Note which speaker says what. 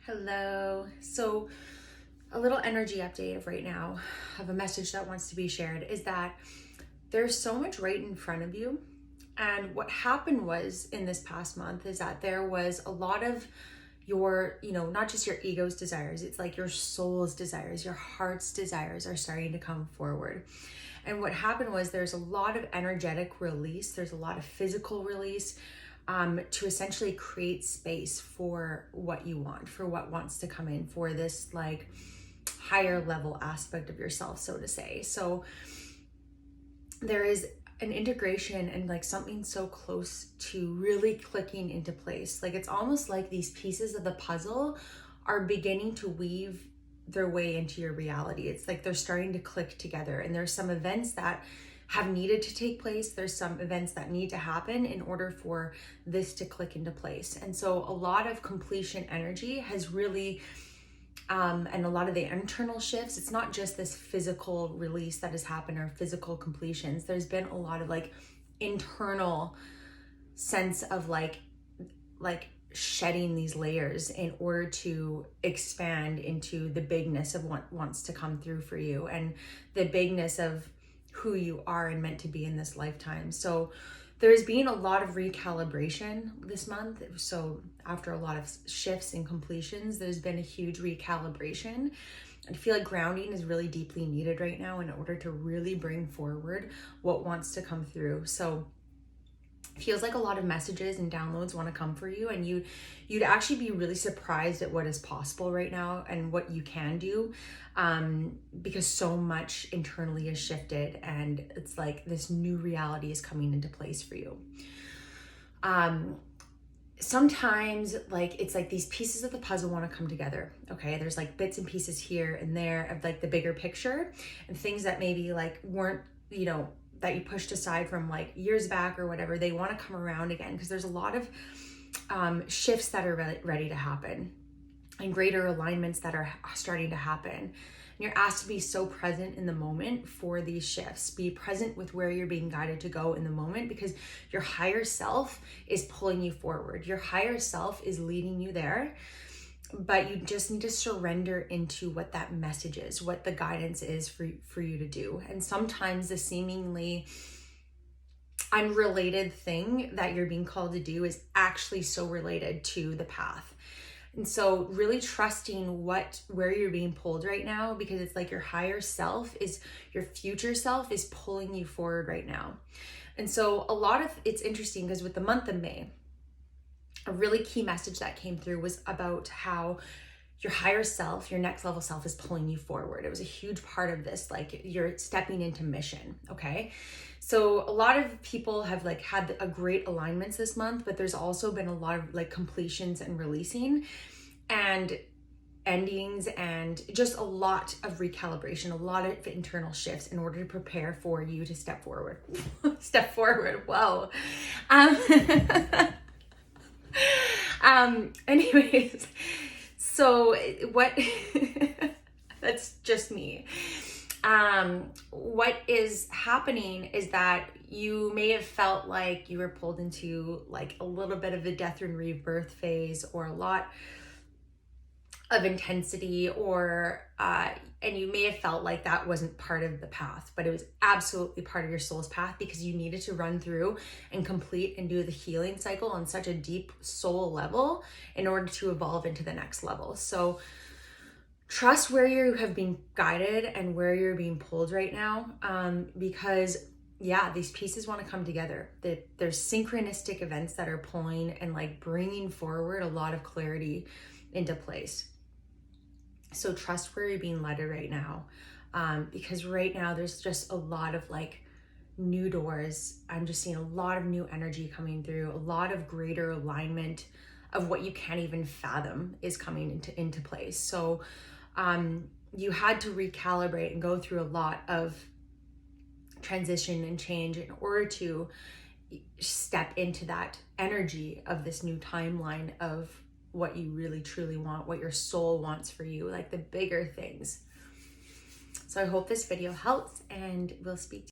Speaker 1: Hello. So, a little energy update of right now of a message that wants to be shared is that there's so much right in front of you. And what happened was in this past month is that there was a lot of your, not just your ego's desires, it's like your soul's desires, your heart's desires are starting to come forward. And what happened was there's a lot of energetic release, there's a lot of physical release, to essentially create space for what you want, for what wants to come in, for this like higher level aspect of yourself, so to say. So there is an integration and like something so close to really clicking into place. Like it's almost like these pieces of the puzzle are beginning to weave their way into your reality. It's like they're starting to click together, and there's some events that have needed to take place. There's some events that need to happen in order for this to click into place. And so a lot of completion energy has really, and a lot of the internal shifts, it's not just this physical release that has happened or physical completions. There's been a lot of like internal sense of like shedding these layers in order to expand into the bigness of what wants to come through for you and the bigness of who you are and meant to be in this lifetime. So there's been a lot of recalibration this month. So after a lot of shifts and completions, there's been a huge recalibration. I feel like grounding is really deeply needed right now in order to really bring forward what wants to come through. So it feels like a lot of messages and downloads want to come for you, and you'd actually be really surprised at what is possible right now and what you can do, because so much internally has shifted, and it's like this new reality is coming into place for you. Sometimes like it's like these pieces of the puzzle want to come together. Okay, there's like bits and pieces here and there of like the bigger picture, and things that maybe like weren't, that you pushed aside from like years back or whatever, they want to come around again, because there's a lot of shifts that are ready to happen and greater alignments that are starting to happen. And you're asked to be so present in the moment for these shifts. Be present with where you're being guided to go in the moment, because your higher self is pulling you forward. Your higher self is leading you there. But you just need to surrender into what that message is, what the guidance is for you to do. And sometimes the seemingly unrelated thing that you're being called to do is actually so related to the path. And so really trusting where you're being pulled right now, because it's like your higher self is, your future self is pulling you forward right now. And so it's interesting because with the month of May, a really key message that came through was about how your higher self, your next level self, is pulling you forward. It was a huge part of this, like you're stepping into mission, okay? So a lot of people have like had a great alignments this month, but there's also been a lot of like completions and releasing and endings, and just a lot of recalibration, a lot of internal shifts in order to prepare for you to step forward. Step forward, whoa. Anyways, so what, that's just me. What is happening is that you may have felt like you were pulled into like a little bit of the death and rebirth phase, or a lot of intensity, or and you may have felt like that wasn't part of the path, but it was absolutely part of your soul's path, because you needed to run through and complete and do the healing cycle on such a deep soul level in order to evolve into the next level. So trust where you have been guided and where you're being pulled right now, because these pieces want to come together. There's synchronistic events that are pulling and like bringing forward a lot of clarity into place. So trust where you're being led right now, because right now there's just a lot of like new doors. I'm just seeing a lot of new energy coming through, a lot of greater alignment of what you can't even fathom is coming into place. So you had to recalibrate and go through a lot of transition and change in order to step into that energy of this new timeline of what you really truly want, what your soul wants for you, like the bigger things. So I hope this video helps, and we'll speak to you.